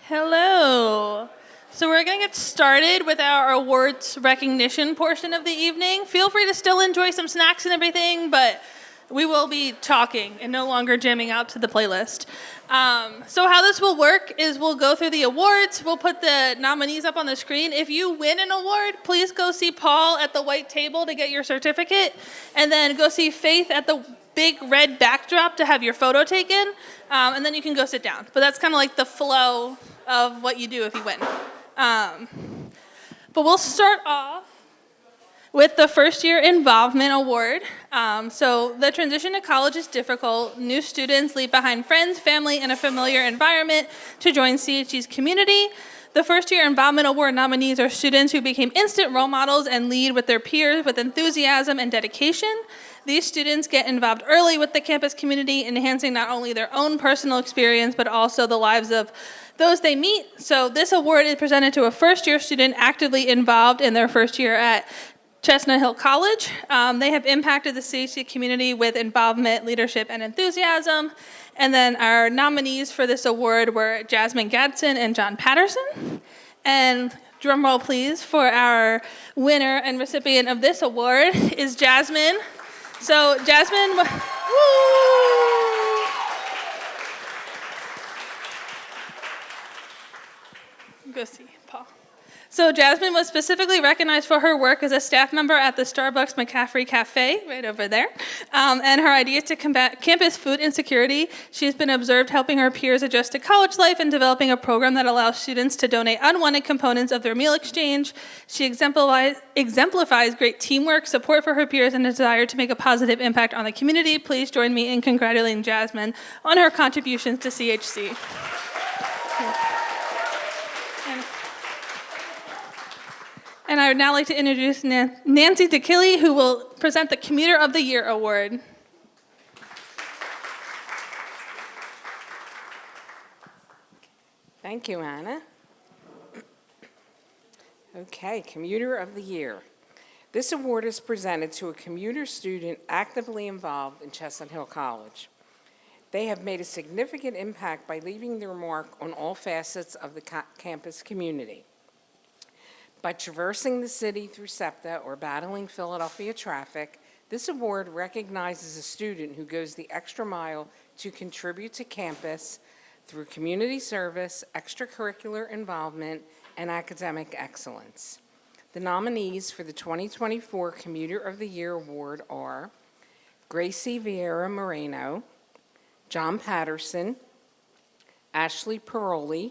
Hello. So we're going to get started with our awards recognition portion of the evening. Feel free to still enjoy some snacks and everything, but we will be talking and no longer jamming out to the playlist. So how this will work is we'll go through the awards. We'll put the nominees up on the screen. If you win an award, please go see Paul at the white table to get your certificate, and then go see Faith at the big red backdrop to have your photo taken, and then you can go sit down. But that's kind of like the flow of what you do if you win. But we'll start off with the First Year Involvement Award. So the transition to college is difficult. New students leave behind friends, family, and a familiar environment to join CHC's community. The First Year Involvement Award nominees are students who became instant role models and lead with their peers with enthusiasm and dedication. These students get involved early with the campus community, enhancing not only their own personal experience, but also the lives of those they meet. So this award is presented to a first-year student actively involved in their first year at Chestnut Hill College. They have impacted the CHC community with involvement, leadership, and enthusiasm. And then our nominees for this award were Jasmine Gadsden and John Patterson. And drum roll, please, for our winner and recipient of this award is Jasmine. So Jasmine, woo! Go see Paul. So Jasmine was specifically recognized for her work as a staff member at the Starbucks McCaffrey Cafe, right over there, and her ideas to combat campus food insecurity. She's been observed helping her peers adjust to college life and developing a program that allows students to donate unwanted components of their meal exchange. She exemplifies great teamwork, support for her peers, and a desire to make a positive impact on the community. Please join me in congratulating Jasmine on her contributions to CHC. And I would now like to introduce Nancy DeKilly, who will present the Commuter of the Year Award. Thank you, Anna. Okay, Commuter of the Year. This award is presented to a commuter student actively involved in Chestnut Hill College. They have made a significant impact by leaving their mark on all facets of the campus community. By traversing the city through SEPTA or battling Philadelphia traffic, this award recognizes a student who goes the extra mile to contribute to campus through community service, extracurricular involvement, and academic excellence. The nominees for the 2024 Commuter of the Year Award are Gracie Vieira Moreno, John Patterson, Ashley Paroli,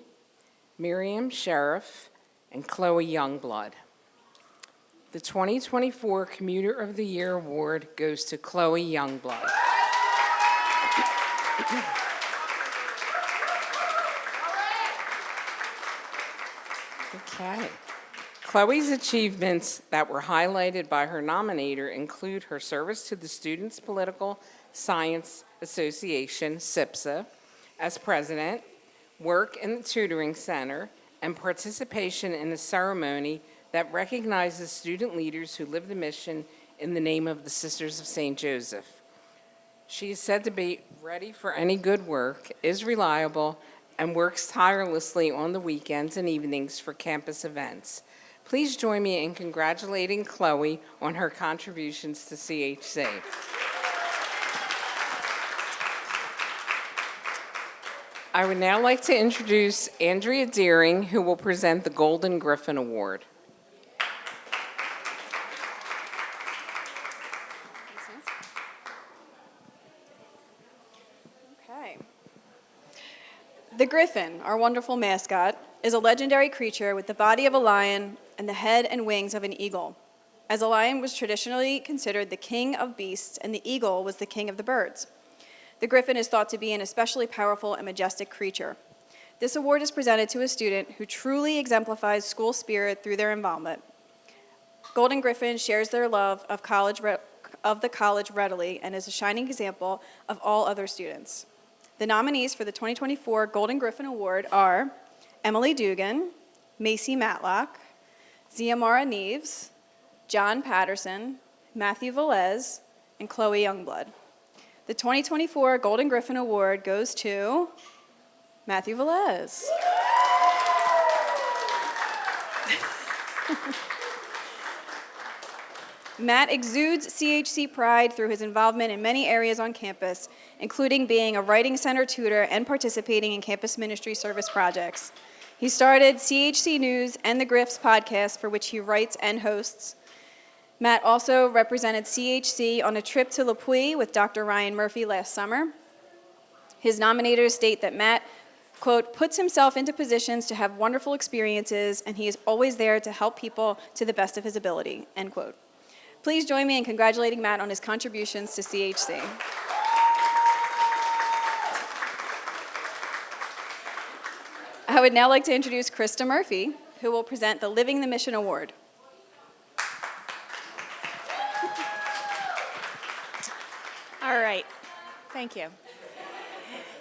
Miriam Sheriff, and Chloe Youngblood. The 2024 Commuter of the Year Award goes to Chloe Youngblood. Okay. Chloe's achievements that were highlighted by her nominator include her service to the Students Political Science Association, SIPSA, as president, work in the tutoring center, and participation in a ceremony that recognizes student leaders who live the mission in the name of the Sisters of St. Joseph. She is said to be ready for any good work, is reliable, and works tirelessly on the weekends and evenings for campus events. Please join me in congratulating Chloe on her contributions to CHC. I would now like to introduce Andrea Deering, who will present the Golden Griffin Award. Okay. The griffin, our wonderful mascot, is a legendary creature with the body of a lion and the head and wings of an eagle. As a lion was traditionally considered the king of beasts and the eagle was the king of the birds. The griffin is thought to be an especially powerful and majestic creature. This award is presented to a student who truly exemplifies school spirit through their involvement. Golden Griffin shares their love of the college readily and is a shining example of all other students. The nominees for the 2024 Golden Griffin Award are Emily Dugan, Macy Matlock, Ziamara Neves, John Patterson, Matthew Velez, and Chloe Youngblood. The 2024 Golden Griffin Award goes to Matthew Velez. Matt exudes CHC pride through his involvement in many areas on campus, including being a writing center tutor and participating in campus ministry service projects. He started CHC News and the Griffs podcast, for which he writes and hosts. Matt also represented CHC on a trip to Le Puy with Dr. Ryan Murphy last summer. His nominators state that Matt, quote, puts himself into positions to have wonderful experiences, and he is always there to help people to the best of his ability, end quote. Please join me in congratulating Matt on his contributions to CHC. I would now like to introduce Krista Murphy, who will present the Living the Mission Award. All right, thank you.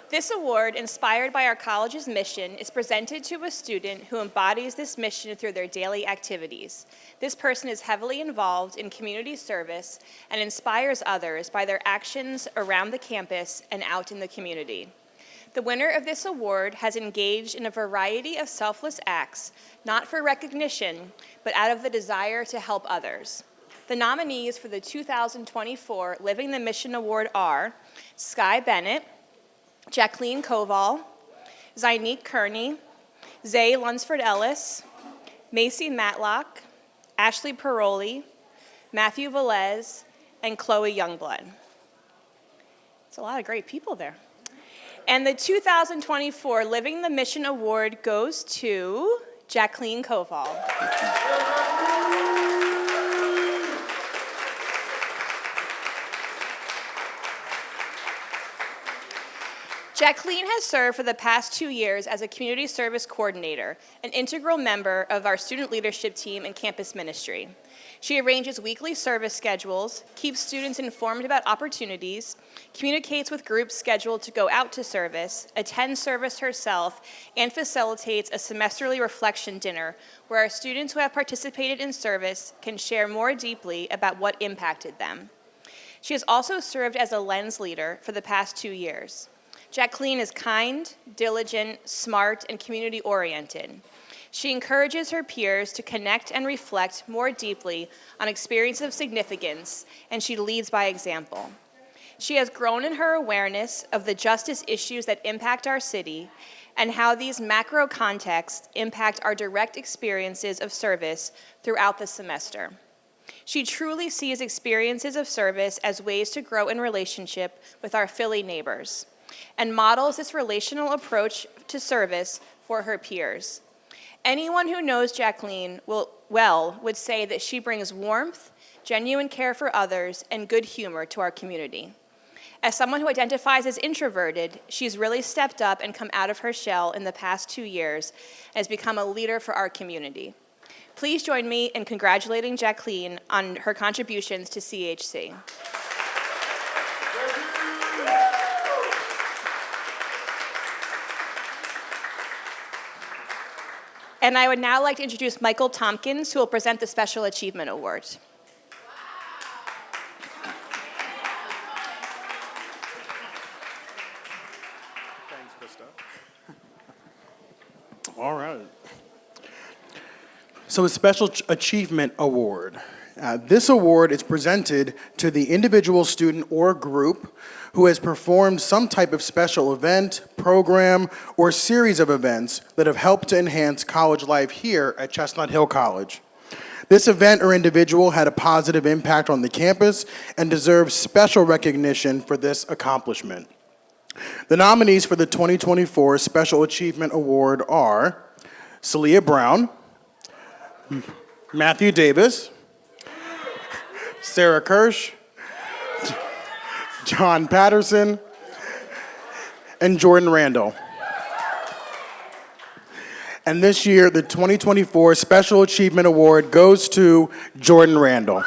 This award, inspired by our college's mission, is presented to a student who embodies this mission through their daily activities. This person is heavily involved in community service and inspires others by their actions around the campus and out in the community. The winner of this award has engaged in a variety of selfless acts, not for recognition, but out of the desire to help others. The nominees for the 2024 Living the Mission Award are Sky Bennett, Jacqueline Koval, Zynique Kearney, Zay Lunsford Ellis, Macy Matlock, Ashley Paroli, Matthew Velez, and Chloe Youngblood. It's a lot of great people there. And the 2024 Living the Mission Award goes to Jacqueline Koval. Jacqueline has served for the past 2 years as a community service coordinator, an integral member of our student leadership team and campus ministry. She arranges weekly service schedules, keeps students informed about opportunities, communicates with groups scheduled to go out to service, attends service herself, and facilitates a semesterly reflection dinner where our students who have participated in service can share more deeply about what impacted them. She has also served as a Lens leader for the past 2 years. Jacqueline is kind, diligent, smart, and community-oriented. She encourages her peers to connect and reflect more deeply on experiences of significance, and she leads by example. She has grown in her awareness of the justice issues that impact our city and how these macro contexts impact our direct experiences of service throughout the semester. She truly sees experiences of service as ways to grow in relationship with our Philly neighbors, and models this relational approach to service for her peers. Anyone who knows Jacqueline would say that she brings warmth, genuine care for others, and good humor to our community. As someone who identifies as introverted, she's really stepped up and come out of her shell in the past 2 years and has become a leader for our community. Please join me in congratulating Jacqueline on her contributions to CHC. And I would now like to introduce Michael Tompkins, who will present the Special Achievement Award. Thanks, Krista. All right. So, a Special Achievement Award. This award is presented to the individual student or group who has performed some type of special event, program, or series of events that have helped to enhance college life here at Chestnut Hill College. This event or individual had a positive impact on the campus and deserves special recognition for this accomplishment. The nominees for the 2024 Special Achievement Award are Celia Brown, Matthew Davis, Sarah Kirsch, John Patterson, and Jordan Randall. And this year, the 2024 Special Achievement Award goes to Jordan Randall.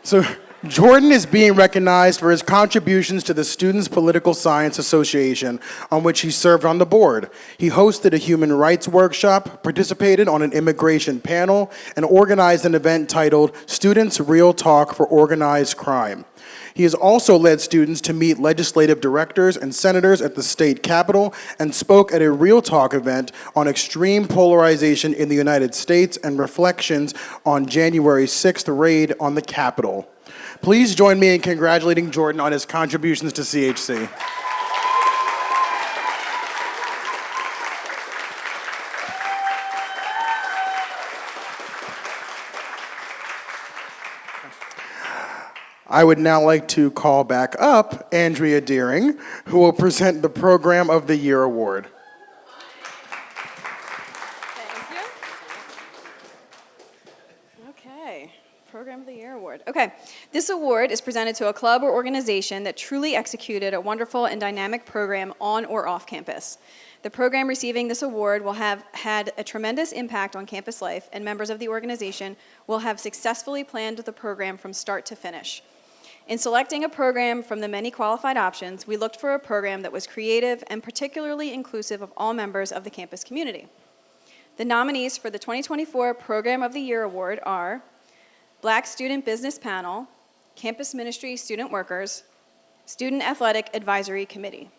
So Jordan is being recognized for his contributions to the Students Political Science Association, on which he served on the board. He hosted a human rights workshop, participated on an immigration panel, and organized an event titled Students Real Talk for Organized Crime. He has also led students to meet legislative directors and senators at the state capitol and spoke at a Real Talk event on extreme polarization in the United States and reflections on January 6th raid on the Capitol. Please join me in congratulating Jordan on his contributions to CHC. I would now like to call back up Andrea Deering, who will present the Program of the Year Award. Thank you. Okay, Program of the Year Award. Okay, this award is presented to a club or organization that truly executed a wonderful and dynamic program on or off campus. The program receiving this award will have had a tremendous impact on campus life, and members of the organization will have successfully planned the program from start to finish. In selecting a program from the many qualified options, we looked for a program that was creative and particularly inclusive of all members of the campus community. The nominees for the 2024 Program of the Year Award are Black Student Business Panel, Campus Ministry Student Workers, Student Athletic Advisory Committee.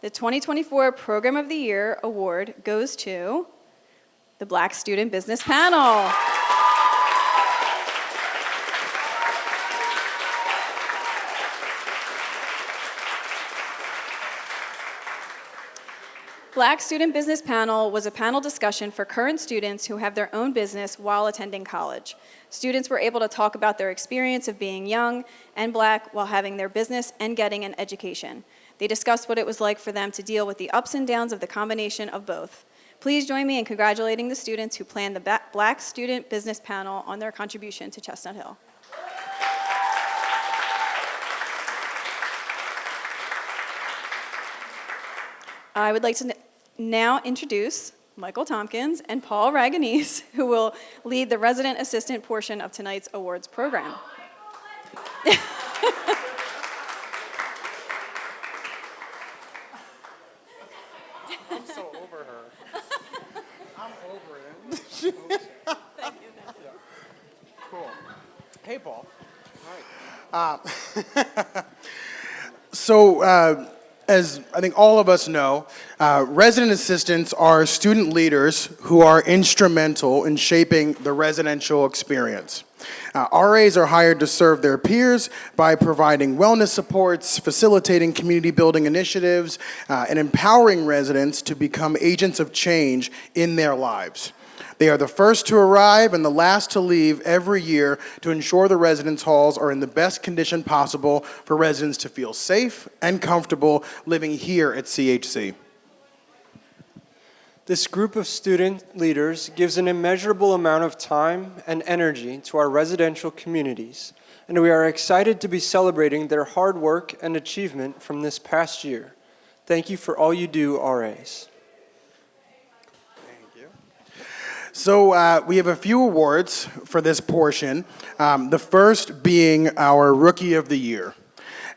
The 2024 Program of the Year Award goes to the Black Student Business Panel. Black Student Business Panel was a panel discussion for current students who have their own business while attending college. Students were able to talk about their experience of being young and Black while having their business and getting an education. They discussed what it was like for them to deal with the ups and downs of the combination of both. Please join me in congratulating the students who planned the Black Student Business Panel on their contribution to Chestnut Hill. I would like to now introduce Michael Tompkins and Paul Raganese, who will lead the resident assistant portion of tonight's awards program. I'm so over her. I'm over it. Thank you. Cool. Hey, Paul. All right. As I think all of us know, resident assistants are student leaders who are instrumental in shaping the residential experience. RAs are hired to serve their peers by providing wellness supports, facilitating community building initiatives, and empowering residents to become agents of change in their lives. They are the first to arrive and the last to leave every year to ensure the residence halls are in the best condition possible for residents to feel safe and comfortable living here at CHC. This group of student leaders gives an immeasurable amount of time and energy to our residential communities, and we are excited to be celebrating their hard work and achievement from this past year. Thank you for all you do, RAs. So we have a few awards for this portion, the first being our Rookie of the Year.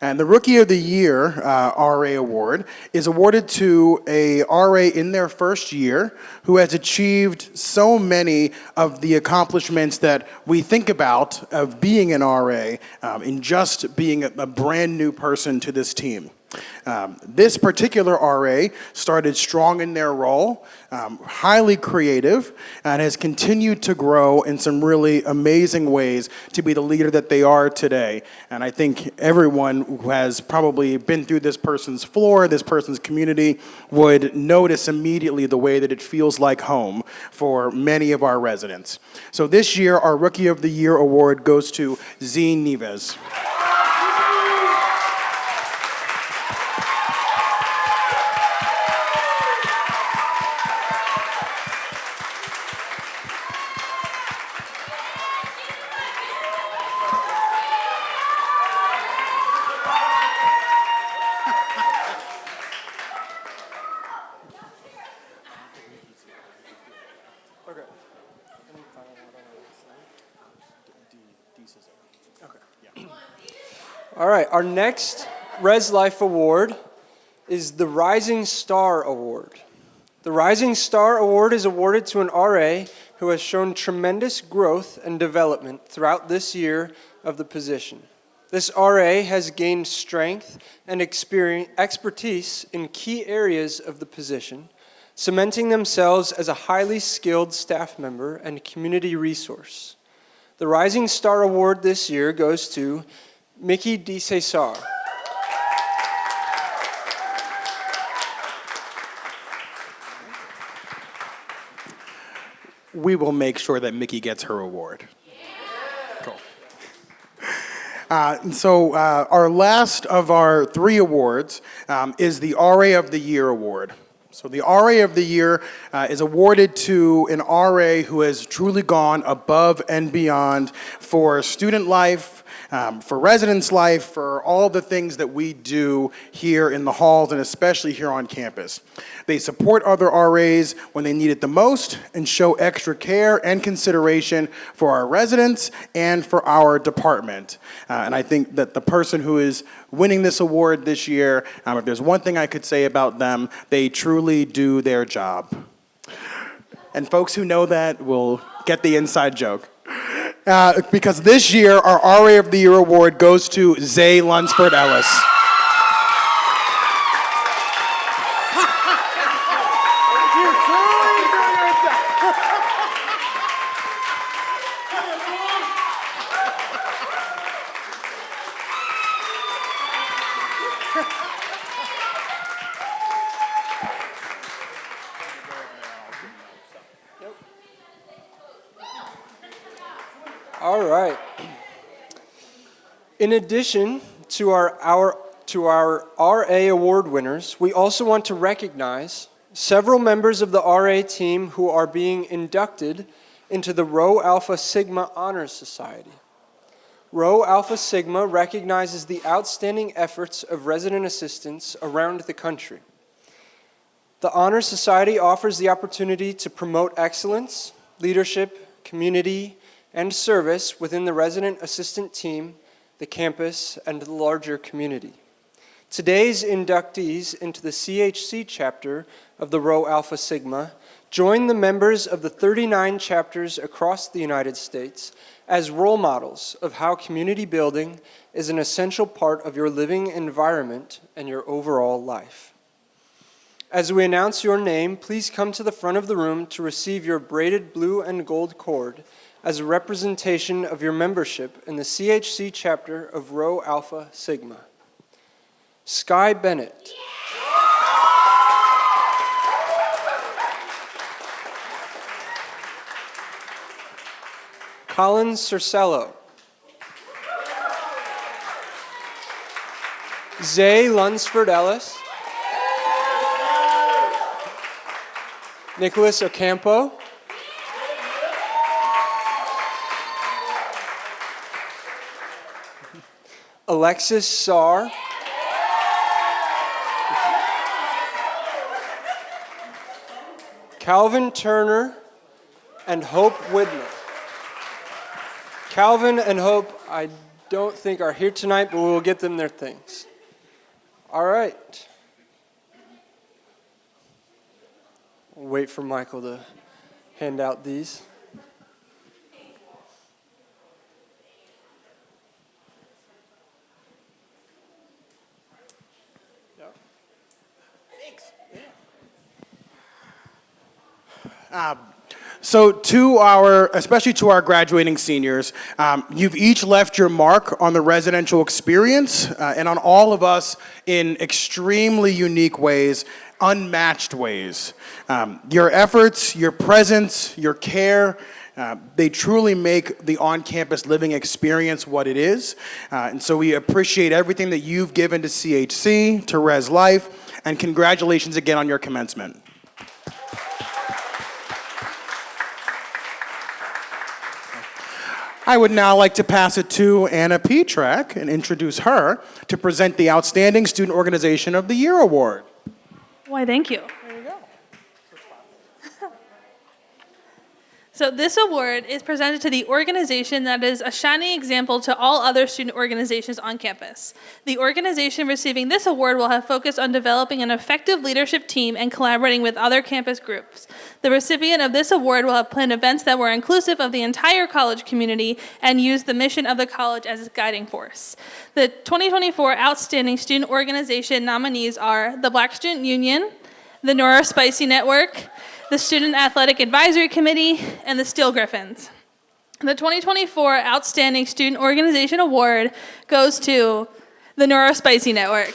And the Rookie of the Year RA award is awarded to a RA in their first year who has achieved so many of the accomplishments that we think about of being an RA in just being a brand new person to this team. This particular RA started strong in their role, highly creative, and has continued to grow in some really amazing ways to be the leader that they are today. And I think everyone who has probably been through this person's floor, this person's community, would notice immediately the way that it feels like home for many of our residents. So this year, our Rookie of the Year award goes to Zine Neves. Okay. All right, our next Res Life Award is the Rising Star Award. The Rising Star Award is awarded to an RA who has shown tremendous growth and development throughout this year of the position. This RA has gained strength and expertise in key areas of the position, cementing themselves as a highly skilled staff member and community resource. The Rising Star Award this year goes to Mickey DeCesar. We will make sure that Mickey gets her award. Cool. Our last of our 3 awards is the RA of the Year award. So the RA of the Year is awarded to an RA who has truly gone above and beyond for student life, for residence life, for all the things that we do here in the halls and especially here on campus. They support other RAs when they need it the most and show extra care and consideration for our residents and for our department. And I think that the person who is winning this award this year, if there's one thing I could say about them, they truly do their job. And folks who know that will get the inside joke. Because this year, our RA of the Year award goes to Zay Lunsford Ellis. All right. In addition to our RA award winners, we also want to recognize several members of the RA team who are being inducted into the Rho Alpha Sigma Honors Society. Rho Alpha Sigma recognizes the outstanding efforts of resident assistants around the country. The Honor Society offers the opportunity to promote excellence, leadership, community, and service within the resident assistant team, the campus, and the larger community. Today's inductees into the CHC chapter of the Rho Alpha Sigma join the members of the 39 chapters across the United States as role models of how community building is an essential part of your living environment and your overall life. As we announce your name, please come to the front of the room to receive your braided blue and gold cord as a representation of your membership in the CHC chapter of Rho Alpha Sigma. Sky Bennett. Colin Cercello. Zay Lunsford Ellis. Nicholas Ocampo. Alexis Saar. Calvin Turner and Hope Widmer. Calvin and Hope, I don't think are here tonight, but we'll get them their things. All right. We'll wait for Michael to hand out these. So especially to our graduating seniors, you've each left your mark on the residential experience and on all of us in extremely unique ways, unmatched ways. Your efforts, your presence, your care, they truly make the on-campus living experience what it is. And so we appreciate everything that you've given to CHC, to Res Life, and congratulations again on your commencement. I would now like to pass it to Anna Petrak and introduce her to present the Outstanding Student Organization of the Year Award. Why, thank you. There you go. So this award is presented to the organization that is a shining example to all other student organizations on campus. The organization receiving this award will have focused on developing an effective leadership team and collaborating with other campus groups. The recipient of this award will have planned events that were inclusive of the entire college community and use the mission of the college as its guiding force. The 2024 Outstanding Student Organization nominees are the Black Student Union, the Neuro Spicy Network, the Student Athletic Advisory Committee, and the Steel Griffins. The 2024 Outstanding Student Organization Award goes to the Neuro Spicy Network.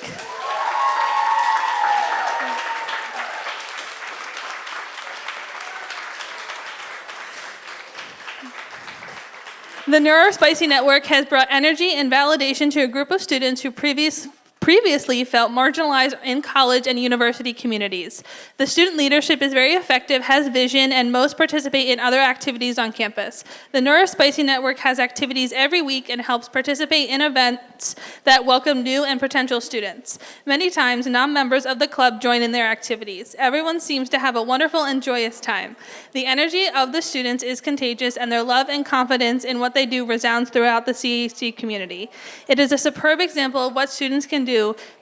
The Neuro Spicy Network has brought energy and validation to a group of students who previously felt marginalized in college and university communities. The student leadership is very effective, has vision, and most participate in other activities on campus. The Neurospicy Network has activities every week and helps participate in events that welcome new and potential students. Many times, non-members of the club join in their activities. Everyone seems to have a wonderful and joyous time. The energy of the students is contagious, and their love and confidence in what they do resounds throughout the CHC community. It is a superb example of what students can do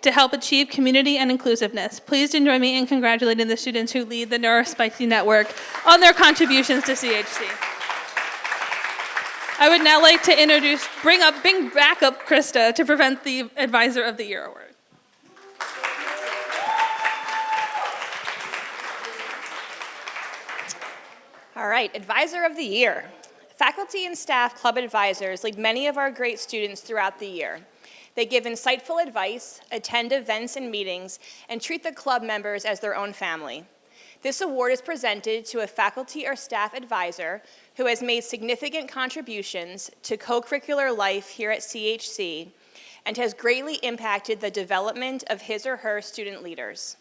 to help achieve community and inclusiveness. Please join me in congratulating the students who lead the Neurospicy Network on their contributions to CHC. I would now like to bring back up Krista to present the Advisor of the Year award. All right, Advisor of the Year. Faculty and staff club advisors lead many of our great students throughout the year. They give insightful advice, attend events and meetings, and treat the club members as their own family. This award is presented to a faculty or staff advisor who has made significant contributions to co-curricular life here at CHC and has greatly impacted the development of his or her student leaders.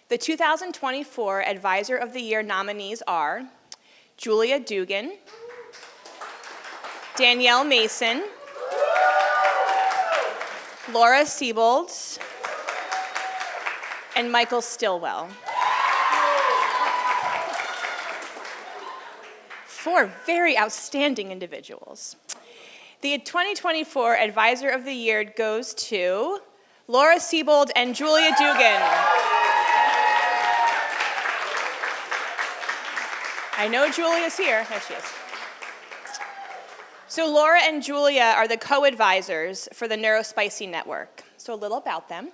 The 2024 Advisor of the Year nominees are Julia Dugan, Danielle Mason, Laura Siebold, and Michael Stillwell. 4 very outstanding individuals. The 2024 Advisor of the Year goes to Laura Siebold and Julia Dugan. I know Julia's here. There she is. So Laura and Julia are the co-advisors for the Neurospicy Network. So a little about them.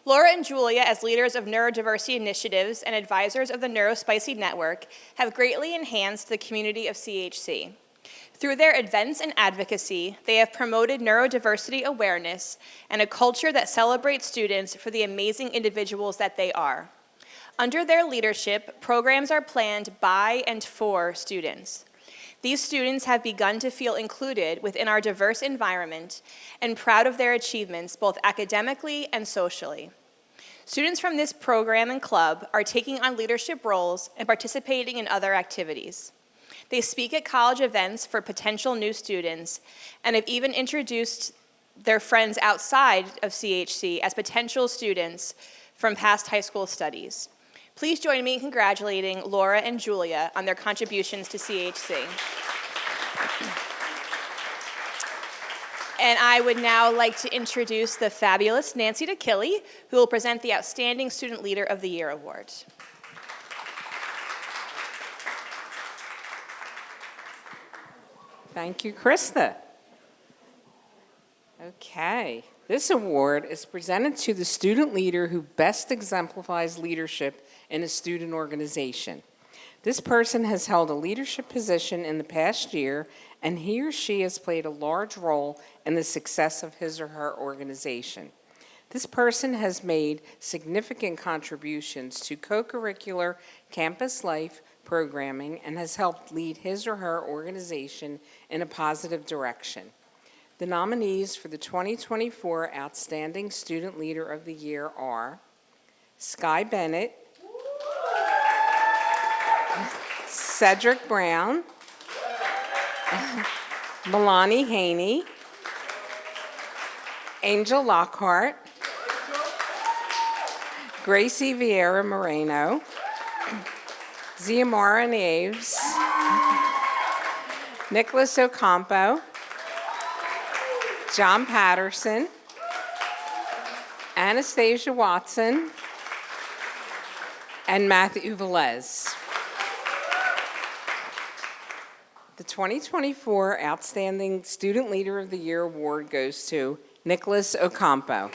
Laura and Julia, as leaders of neurodiversity initiatives and advisors of the Neurospicy Network, have greatly enhanced the community of CHC. Through their events and advocacy, they have promoted neurodiversity awareness and a culture that celebrates students for the amazing individuals that they are. Under their leadership, programs are planned by and for students. These students have begun to feel included within our diverse environment and proud of their achievements both academically and socially. Students from this program and club are taking on leadership roles and participating in other activities. They speak at college events for potential new students and have even introduced their friends outside of CHC as potential students from past high school studies. Please join me in congratulating Laura and Julia on their contributions to CHC. And I would now like to introduce the fabulous Nancy DeKilly, who will present the Outstanding Student Leader of the Year Award. Thank you, Krista. Okay, this award is presented to the student leader who best exemplifies leadership in a student organization. This person has held a leadership position in the past year, and he or she has played a large role in the success of his or her organization. This person has made significant contributions to co-curricular campus life programming and has helped lead his or her organization in a positive direction. The nominees for the 2024 Outstanding Student Leader of the Year are Sky Bennett, Cedric Brown, Milani Haney, Angel Lockhart, Gracie Vieira Moreno, Ziamara Naves, Nicholas Ocampo, John Patterson, Anastasia Watson, and Matthew Velez. The 2024 Outstanding Student Leader of the Year Award goes to Nicholas Ocampo.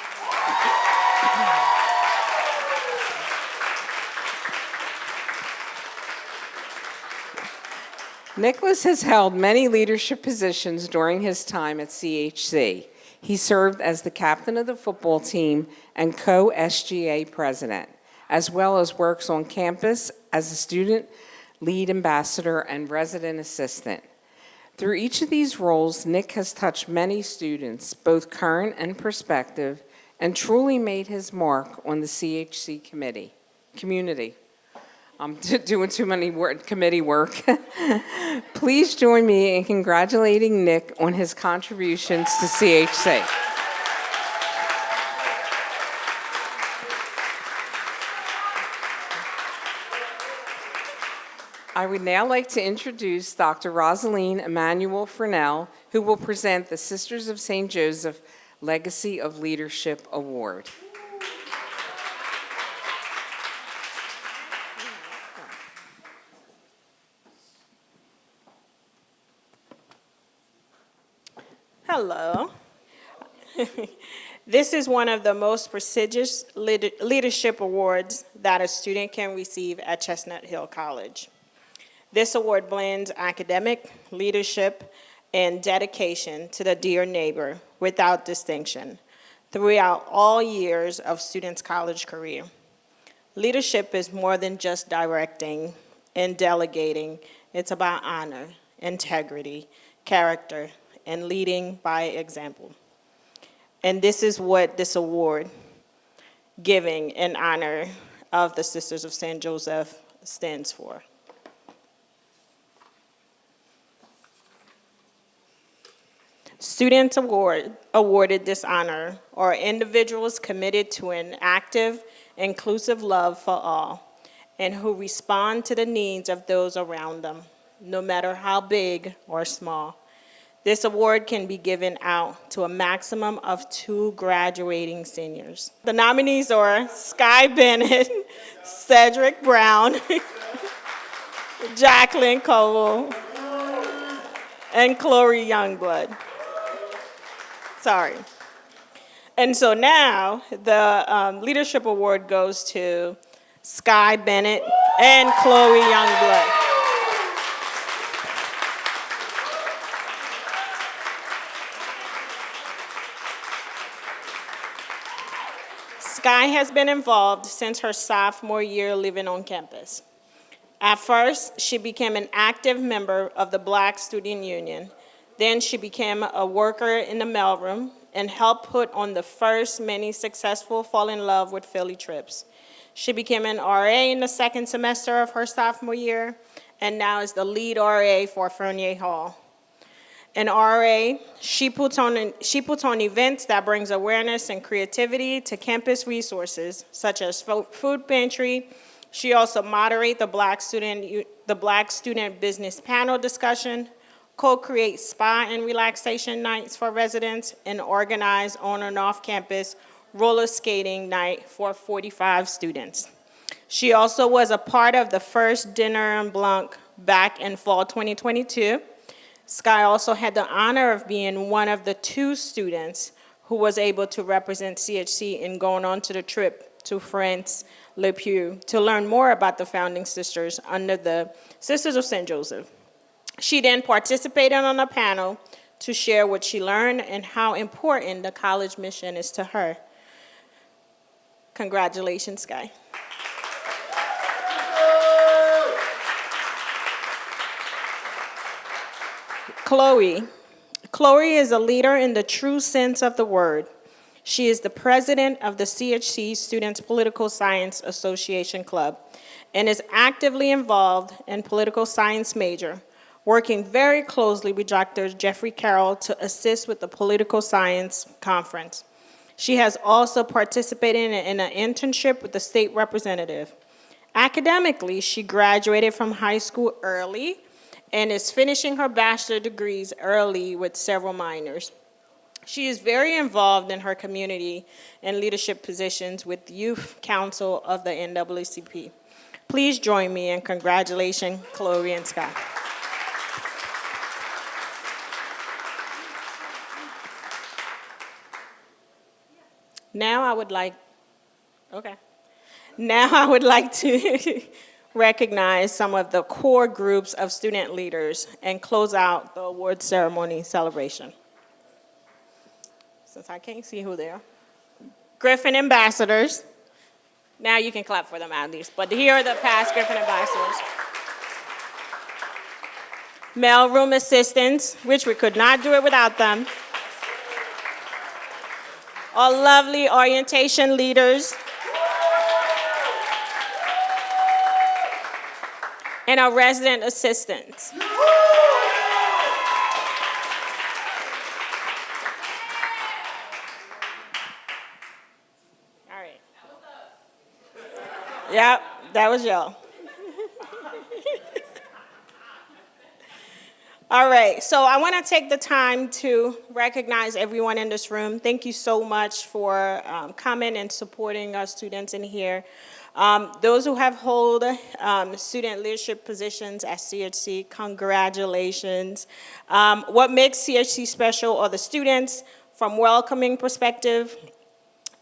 Nicholas has held many leadership positions during his time at CHC. He served as the captain of the football team and co-SGA president, as well as works on campus as a student lead ambassador and resident assistant. Through each of these roles, Nick has touched many students, both current and prospective, and truly made his mark on the CHC community. I'm doing too many committee work. Please join me in congratulating Nick on his contributions to CHC. I would now like to introduce Dr. Rosaline Emmanuel Fresnel, who will present the Sisters of St. Joseph Legacy of Leadership Award. Hello. This is one of the most prestigious leadership awards that a student can receive at Chestnut Hill College. This award blends academic, leadership, and dedication to the dear neighbor without distinction throughout all years of students' college career. Leadership is more than just directing and delegating. It's about honor, integrity, character, and leading by example. And this is what this award, giving in honor of the Sisters of St. Joseph, stands for. Students awarded this honor are individuals committed to an active, inclusive love for all, and who respond to the needs of those around them, no matter how big or small. This award can be given out to a maximum of 2 graduating seniors. The nominees are Sky Bennett, Cedric Brown, Jacqueline Cole, and Chloe Youngblood. Sorry. And so now the leadership award goes to Sky Bennett and Chloe Youngblood. Sky has been involved since her sophomore year living on campus. At first, she became an active member of the Black Student Union. Then she became a worker in the mailroom and helped put on the first many successful Fall in Love with Philly trips. She became an RA in the second semester of her sophomore year, and now is the lead RA for Fernier Hall. An RA, she puts on events that brings awareness and creativity to campus resources, such as food pantry. She also moderates the Black Student Business Panel discussion, co-create spa and relaxation nights for residents, and organize on and off campus roller skating night for 45 students. She also was a part of the first Dinner en Blanc back in fall 2022. Sky also had the honor of being one of the 2 students who was able to represent CHC in going on to the trip to France, Le Pew, to learn more about the founding sisters under the Sisters of St. Joseph. She then participated on a panel to share what she learned and how important the college mission is to her. Congratulations, Sky. Chloe. Chloe is a leader in the true sense of the word. She is the president of the CHC Students Political Science Association Club and is actively involved in political science major, working very closely with Dr. Jeffrey Carroll to assist with the political science conference. She has also participated in an internship with the state representative. Academically, she graduated from high school early and is finishing her bachelor degrees early with several minors. She is very involved in her community and leadership positions with the Youth Council of the NAACP. Please join me in congratulating Chloe and Scott. Now I would like to recognize some of the core groups of student leaders and close out the award ceremony celebration. Since I can't see who they are. Griffin ambassadors. Now you can clap for them at least, but here are the past Griffin ambassadors. Mailroom assistants, which we could not do it without them. Our lovely orientation leaders. And our resident assistants. All right. Yep, that was y'all. All right, so I want to take the time to recognize everyone in this room. Thank you so much for coming and supporting our students in here. Those who have held student leadership positions at CHC, congratulations. What makes CHC special are the students, from welcoming perspective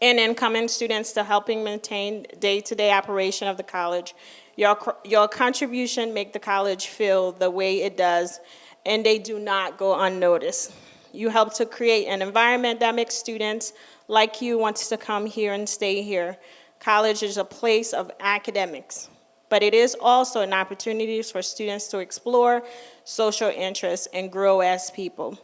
and incoming students to helping maintain day-to-day operation of the college. Your contribution make the college feel the way it does, and they do not go unnoticed. You help to create an environment that makes students like you want to come here and stay here. College is a place of academics, but it is also an opportunity for students to explore social interests and grow as people.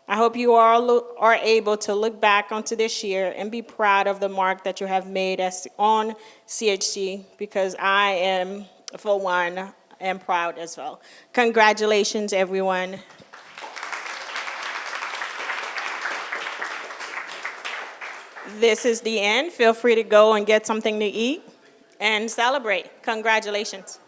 I hope you all are able to look back onto this year and be proud of the mark that you have made on CHC, because I am, for one, am proud as well. Congratulations, everyone. This is the end. Feel free to go and get something to eat and celebrate. Congratulations.